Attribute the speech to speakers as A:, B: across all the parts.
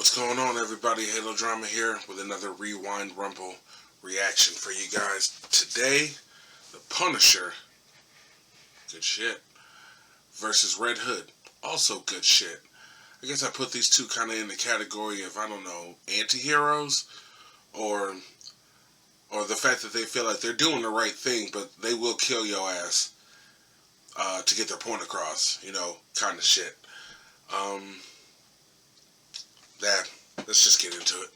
A: What's going on, everybody? Halo Drama here with another Rewind Rumble reaction for you guys. Today, the Punisher, good shit, versus Red Hood, also good shit. I guess I put these two kind of in the category of, I don't know, anti-heroes, or the fact that they feel like they're doing the right thing, but they will kill your ass to get their point across, kind of shit. Let's just get into it.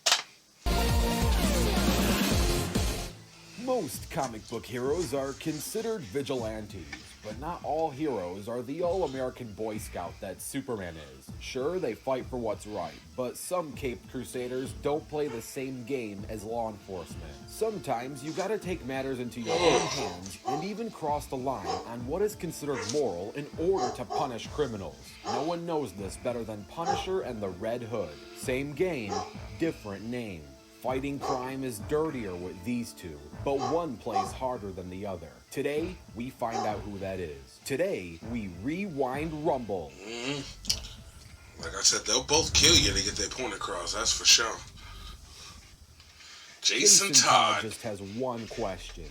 B: Most comic book heroes are considered vigilantes, but not all heroes are the all-American Boy Scout that Superman is. Sure, they fight for what's right, but some caped crusaders don't play the same game as law enforcement. Sometimes you gotta take matters into your own hands and even cross the line on what is considered moral in order to punish criminals. No one knows this better than Punisher and the Red Hood. Same game, different name. Fighting crime is dirtier with these two, but one plays harder than the other. Today, we find out who that is. Today, we rewind Rumble.
A: Like I said, they'll both kill you to get their point across, that's for sure. Jason Todd
B: just has one question.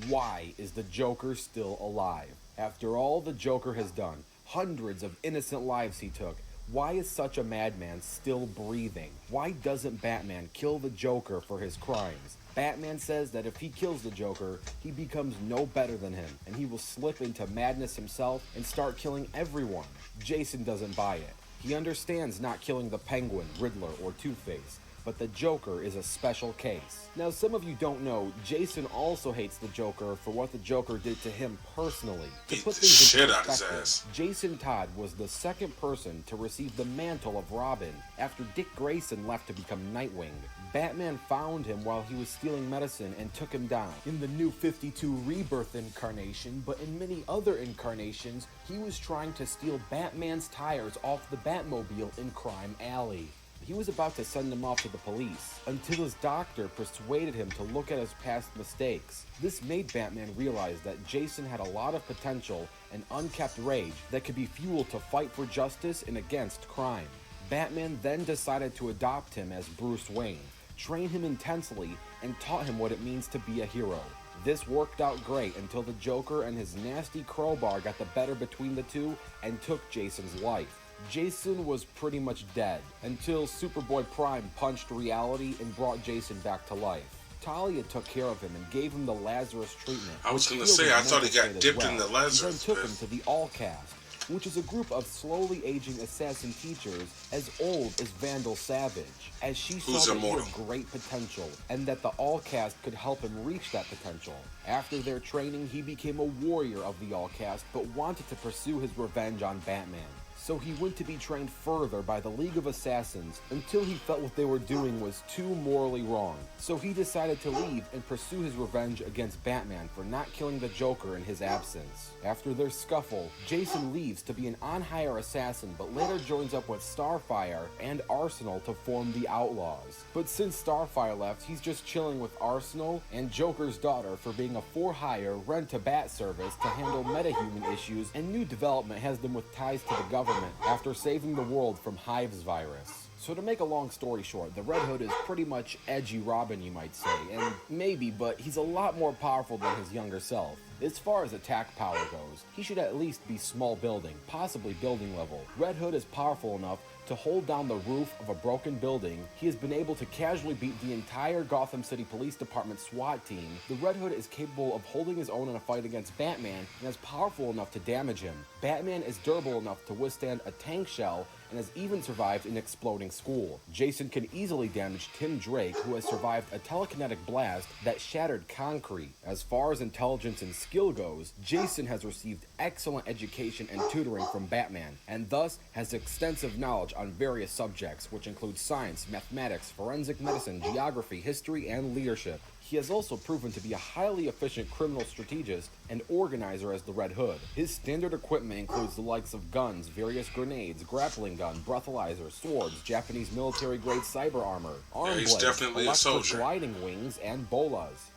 B: Why is the Joker still alive? After all the Joker has done, hundreds of innocent lives he took, why is such a madman still breathing? Why doesn't Batman kill the Joker for his crimes? Batman says that if he kills the Joker, he becomes no better than him, and he will slip into madness himself and start killing everyone. Jason doesn't buy it. He understands not killing the Penguin, Riddler, or Two-Face, but the Joker is a special case. Now, some of you don't know, Jason also hates the Joker for what the Joker did to him personally. To put things in perspective, Jason Todd was the second person to receive the mantle of Robin after Dick Grayson left to become Nightwing. Batman found him while he was stealing medicine and took him down. In the New 52 Rebirth incarnation, but in many other incarnations, he was trying to steal Batman's tires off the Batmobile in Crime Alley. He was about to send him off to the police, until his doctor persuaded him to look at his past mistakes. This made Batman realize that Jason had a lot of potential and unkept rage that could be fuel to fight for justice and against crime. Batman then decided to adopt him as Bruce Wayne, train him intensely, and taught him what it means to be a hero. This worked out great until the Joker and his nasty crowbar got the better between the two and took Jason's life. Jason was pretty much dead until Superboy Prime punched reality and brought Jason back to life. Talia took care of him and gave him the Lazarus treatment.
A: I was going to say, I thought he got dipped in the Lazarus.
B: Then took him to the All-Cast, which is a group of slowly aging assassin teachers as old as Vandal Savage, as she saw that he had great potential and that the All-Cast could help him reach that potential. After their training, he became a warrior of the All-Cast but wanted to pursue his revenge on Batman. So he went to be trained further by the League of Assassins until he felt what they were doing was too morally wrong. So he decided to leave and pursue his revenge against Batman for not killing the Joker in his absence. After their scuffle, Jason leaves to be an on-hire assassin but later joins up with Starfire and Arsenal to form the Outlaws. But since Starfire left, he's just chilling with Arsenal and Joker's daughter for being a for-hire rent-to-bat service to handle metahuman issues, and new development has them with ties to the government after saving the world from Hive's virus. So to make a long story short, the Red Hood is pretty much edgy Robin, you might say, and maybe, but he's a lot more powerful than his younger self. As far as attack power goes, he should at least be small building, possibly building level. Red Hood is powerful enough to hold down the roof of a broken building. He has been able to casually beat the entire Gotham City Police Department SWAT team. The Red Hood is capable of holding his own in a fight against Batman and is powerful enough to damage him. Batman is durable enough to withstand a tank shell and has even survived an exploding school. Jason can easily damage Tim Drake, who has survived a telekinetic blast that shattered concrete. As far as intelligence and skill goes, Jason has received excellent education and tutoring from Batman, and thus has extensive knowledge on various subjects, which include science, mathematics, forensic medicine, geography, history, and leadership. He has also proven to be a highly efficient criminal strategist and organizer as the Red Hood. His standard equipment includes the likes of guns, various grenades, grappling gun, breathalyzer, swords, Japanese military-grade cyber armor, arm blades, electric gliding wings, and bolas.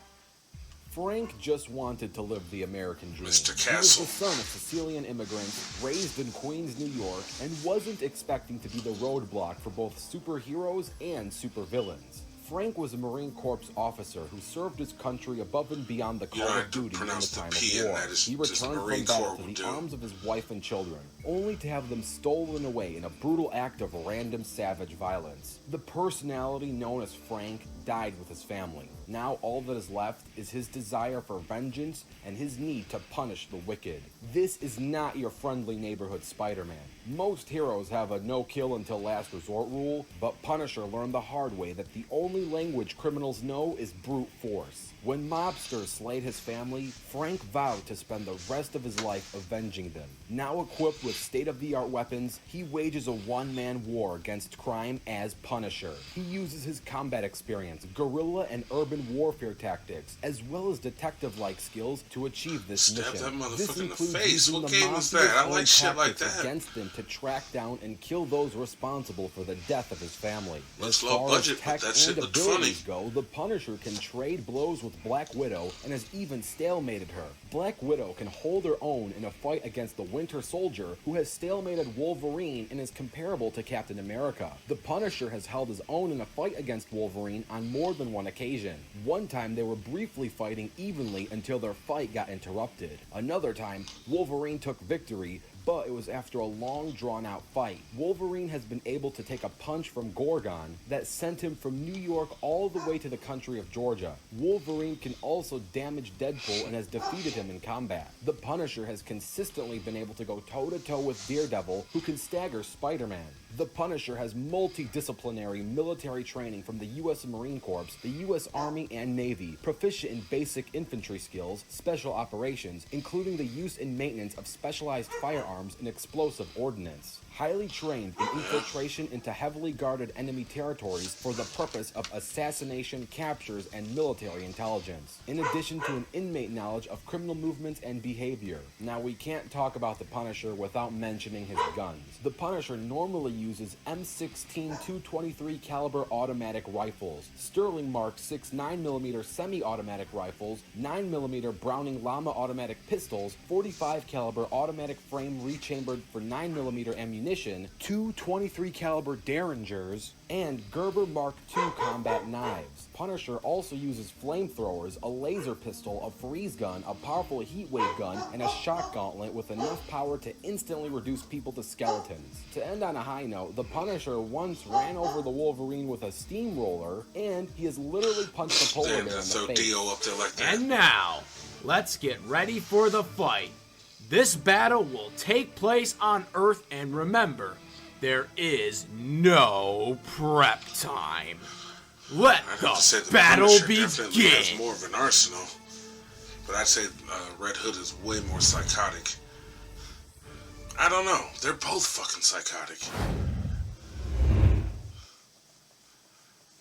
B: Frank just wanted to live the American dream.
A: Mr.
B: He was
A: Castle.
B: the son of Sicilian immigrants, raised in Queens, New York, and wasn't expecting to be the roadblock for both superheroes and supervillains. Frank was a Marine Corps officer who served his country above and beyond the call of duty in the time of war. He returned from battle to the arms of his wife and children, only to have them stolen away in a brutal act of random savage violence. The personality known as Frank died with his family. Now all that is left is his desire for vengeance and his need to punish the wicked. This is not your friendly neighborhood Spider-Man. Most heroes have a no-kill until last resort rule, but Punisher learned the hard way that the only language criminals know is brute force. When mobsters slayed his family, Frank vowed to spend the rest of his life avenging them. Now equipped with state-of-the-art weapons, he wages a one-man war against crime as Punisher. He uses his combat experience, guerrilla and urban warfare tactics, as well as detective-like skills to achieve this mission.
A: Stab that motherfucker
B: This
A: in the
B: includes
A: face.
B: using
A: What
B: the
A: game is that? I like
B: mafia's
A: shit like
B: tactics
A: that.
B: against them to track down and kill those responsible for the death of his family.
A: Looks
B: As
A: low
B: far
A: budget,
B: as
A: but
B: tech
A: that shit
B: and
A: looked
B: abilities
A: funny.
B: go, the Punisher can trade blows with Black Widow and has even stalemated her. Black Widow can hold her own in a fight against the Winter Soldier, who has stalemated Wolverine and is comparable to Captain America. The Punisher has held his own in a fight against Wolverine on more than one occasion. One time they were briefly fighting evenly until their fight got interrupted. Another time, Wolverine took victory, but it was after a long drawn-out fight. Wolverine has been able to take a punch from Gorgon that sent him from New York all the way to the country of Georgia. Wolverine can also damage Deadpool and has defeated him in combat. The Punisher has consistently been able to go toe-to-toe with Daredevil, who can stagger Spider-Man. The Punisher has multidisciplinary military training from the U.S. Marine Corps, the U.S. Army and Navy, proficient in basic infantry skills, special operations, including the use and maintenance of specialized firearms and explosive ordnance. Highly trained in infiltration into heavily guarded enemy territories for the purpose of assassination, captures, and military intelligence, in addition to an inmate knowledge of criminal movements and behavior. Now, we can't talk about the Punisher without mentioning his guns. The Punisher normally uses M16 223 caliber automatic rifles, Sterling Mark 6 9mm semi-automatic rifles, 9mm Browning Llama automatic pistols, 45 caliber automatic frame rechambered for 9mm ammunition, two 23 caliber Derringers, and Gerber Mark II combat knives. Punisher also uses flamethrowers, a laser pistol, a freeze gun, a powerful heatwave gun, and a shock gauntlet with enough power to instantly reduce people to skeletons. To end on a high note, the Punisher once ran over the Wolverine with a steamroller, and he has literally punched the polar bear in the face.
A: Dio up there like that.
C: And now, let's get ready for the fight. This battle will take place on Earth, and remember, there is no prep time. Let the battle begin.
A: Definitely has more of an arsenal, but I'd say Red Hood is way more psychotic. I don't know. They're both fucking psychotic.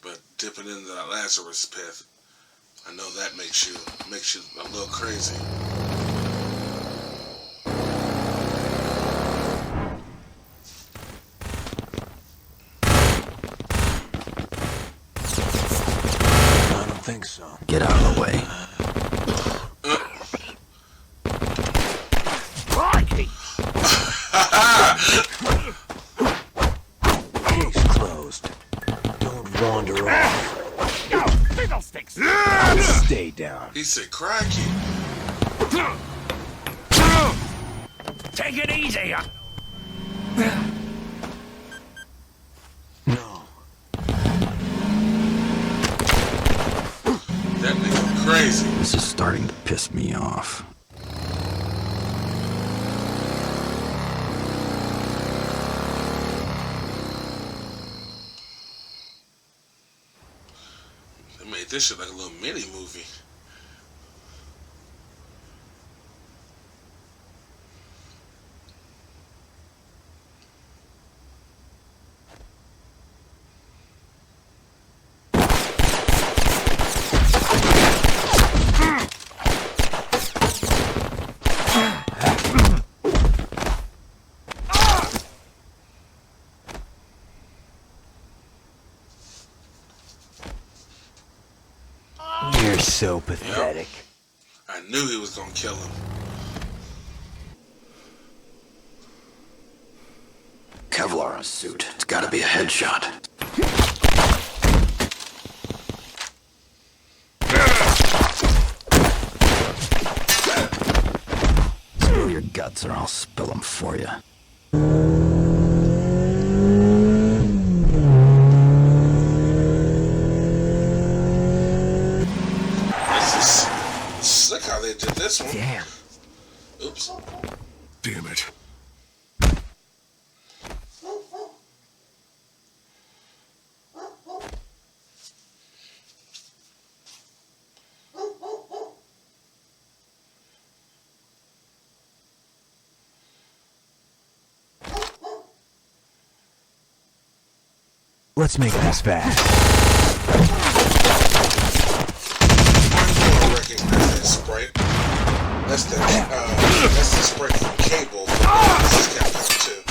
A: But dipping into that Lazarus pit, I know that makes you a little crazy.
D: I don't think so. Get out of the way. Case closed. Don't wander off.
C: Fiddlesticks!
D: Stay down.
A: He said cracky.
C: Take it easy!
D: No.
A: That nigga crazy.
D: This is starting to piss me off.
A: They made this shit like a little mini movie.
D: You're so pathetic.
A: knew he was gonna kill him.
D: Kevlar on a suit. It's gotta be a headshot. Spill your guts or I'll spill them for you.
A: This is slick how they did this one.
D: Damn.
A: Oops.
D: Damn it. Let's make this fast.
A: I recognize that sprite. That's the sprite from Cable. This is Capcom 2.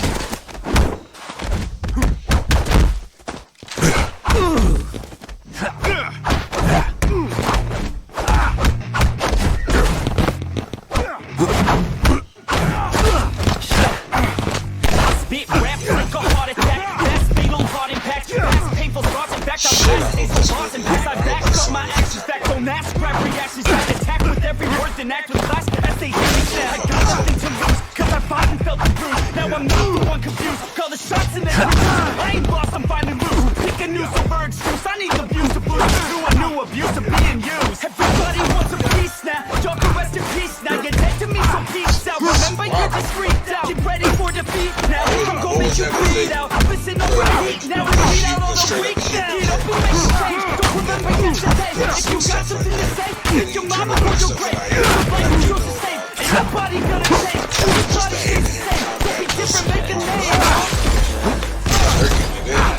E: Spit rap like a heart attack. That's fatal heart impact. That's painful thoughts. In fact, I'm fast. Taste of loss. And as I back up my actions back. Don't ask. Grab reactions. Back attack with every word. Then act with class as they hear me say. I got nothing to lose. Cause I fought and felt the bruise. Now I'm not the one confused. Call the shots and then I ain't lost. I'm finally loose. Pick a new silver excuse. I need the views to boost. Through a new abuse of being used. Everybody wants a piece now. Y'all can rest in peace now. You're dead to me, so peace out. Remember, you're just freaked out. Get ready for defeat now. I'm gonna make you bleed out. Listen up, repeat now. Repeat out all the weak now. Get up and make a change. Don't remember yesterday. If you got something to say, if your mama or your grave, like you choose to say, ain't nobody gonna change. Everybody is the same. Don't be different, make a name.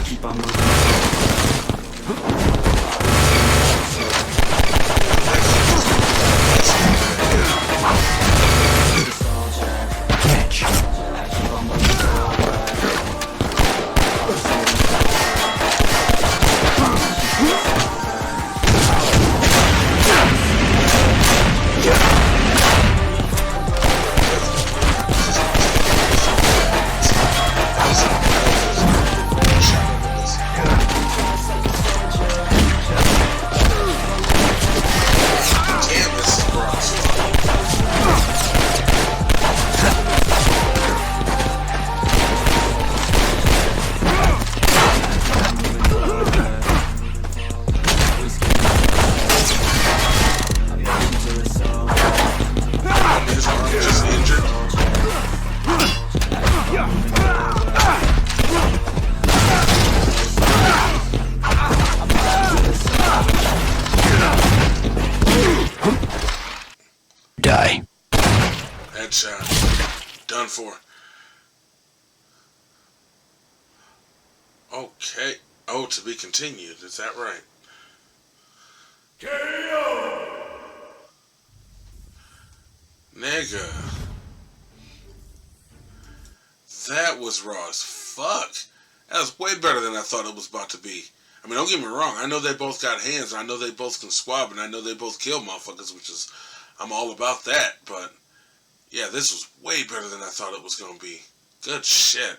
E: Keep on moving.
D: Die.
A: Headshot. Done for. Okay. Oh, to be continued. Is that right? KO! Nigga. That was raw as fuck. That was way better than I thought it was about to be. I mean, don't get me wrong. I know they both got hands. I know they both can swab. And I know they both kill motherfuckers, which is... I'm all about that. But, yeah, this was way better than I thought it was going to be. Good shit.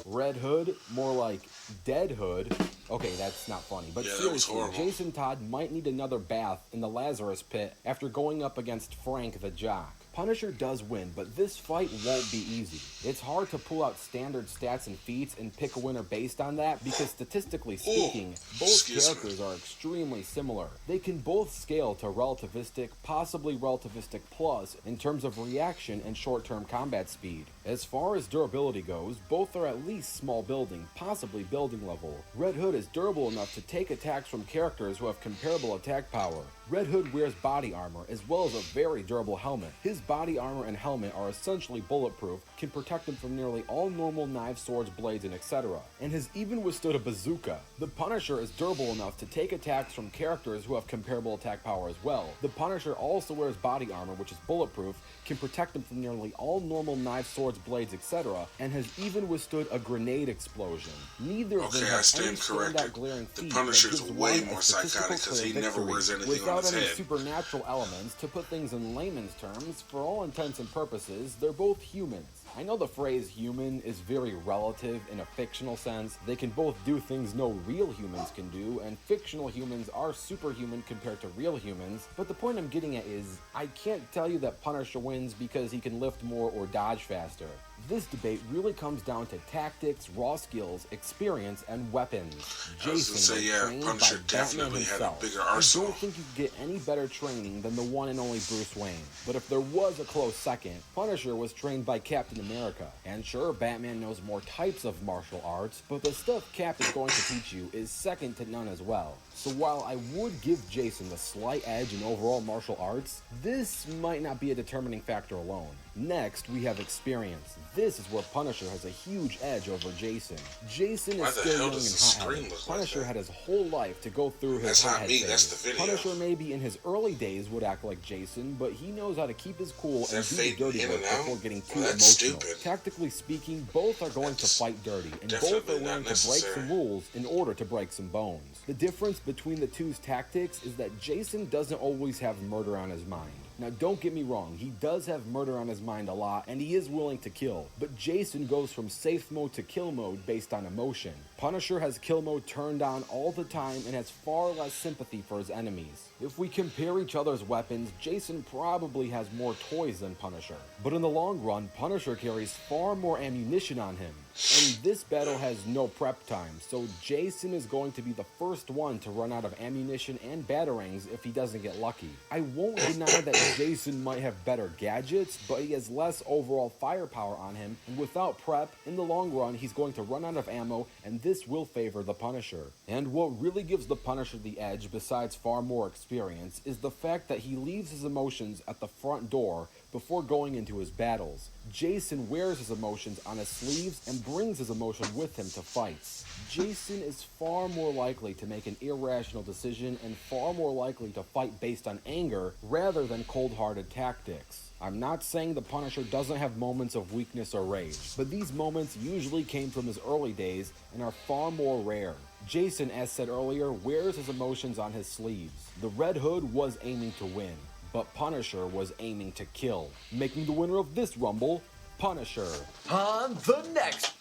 B: Red Hood, more like Dead Hood. Okay, that's not funny, but
A: Yeah, that was
B: seriously,
A: horrible.
B: Jason Todd might need another bath in the Lazarus Pit after going up against Frank the Jock. Punisher does win, but this fight won't be easy. It's hard to pull out standard stats and feats and pick a winner based on that because statistically speaking, both characters are extremely similar. They can both scale to relativistic, possibly relativistic plus in terms of reaction and short-term combat speed. As far as durability goes, both are at least small building, possibly building level. Red Hood is durable enough to take attacks from characters who have comparable attack power. Red Hood wears body armor as well as a very durable helmet. His body armor and helmet are essentially bulletproof, can protect him from nearly all normal knives, swords, blades, and etc., and has even withstood a bazooka. The Punisher is durable enough to take attacks from characters who have comparable attack power as well. The Punisher also wears body armor, which is bulletproof, can protect him from nearly all normal knives, swords, blades, etc., and has even withstood a grenade explosion. Neither of them have any standout glaring feat.
A: The Punisher's way more psychotic because he never wears anything on his head.
B: Without any supernatural elements, to put things in layman's terms, for all intents and purposes, they're both humans. I know the phrase human is very relative in a fictional sense. They can both do things no real humans can do, and fictional humans are superhuman compared to real humans, but the point I'm getting at is, I can't tell you that Punisher wins because he can lift more or dodge faster. This debate really comes down to tactics, raw skills, experience, and weapons. Jason was trained
A: Punisher
B: by Batman himself. I don't think you could get any better training than the one and only Bruce Wayne. But if there was a close second, Punisher was trained by Captain America. And sure, Batman knows more types of martial arts, but the stuff Cap is going to teach you is second to none as well. So while I would give Jason the slight edge in overall martial arts, this might not be a determining factor alone. Next, we have experience. This is where Punisher has a huge edge over Jason. Jason is still young and hot-headed. Punisher had his whole life to go through his hot-head phase. Punisher maybe in his early days would act like Jason, but he knows how to keep his cool and do the dirty work before getting too emotional. Tactically speaking, both are going to fight dirty, and both are willing to break some rules in order to break some bones. The difference between the two's tactics is that Jason doesn't always have murder on his mind. Now don't get me wrong, he does have murder on his mind a lot, and he is willing to kill, but Jason goes from safe mode to kill mode based on emotion. Punisher has kill mode turned on all the time and has far less sympathy for his enemies. If we compare each other's weapons, Jason probably has more toys than Punisher. But in the long run, Punisher carries far more ammunition on him. And this battle has no prep time, so Jason is going to be the first one to run out of ammunition and batarangs if he doesn't get lucky. I won't deny that Jason might have better gadgets, but he has less overall firepower on him, and without prep, in the long run, he's going to run out of ammo, and this will favor the Punisher. And what really gives the Punisher the edge, besides far more experience, is the fact that he leaves his emotions at the front door before going into his battles. Jason wears his emotions on his sleeves and brings his emotion with him to fights. Jason is far more likely to make an irrational decision and far more likely to fight based on anger rather than cold-hearted tactics. I'm not saying the Punisher doesn't have moments of weakness or rage, but these moments usually came from his early days and are far more rare. Jason, as said earlier, wears his emotions on his sleeves. The Red Hood was aiming to win, but Punisher was aiming to kill, making the winner of this Rumble, Punisher.
D: On the next.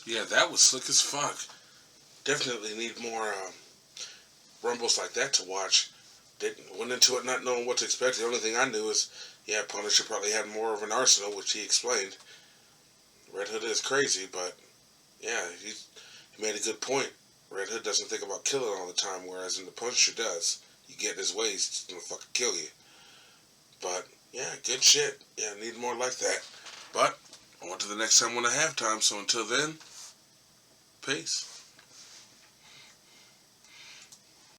A: Yeah, that was slick as fuck. Definitely need more Rumbles like that to watch. Went into it not knowing what to expect. The only thing I knew is, yeah, Punisher probably had more of an arsenal, which he explained. Red Hood is crazy, but yeah, he made a good point. Red Hood doesn't think about killing all the time, whereas in the Punisher does. You get in his way, he's gonna fucking kill you. But yeah, good shit. Yeah, need more like that. But on to the next time when I have time. So until then, peace.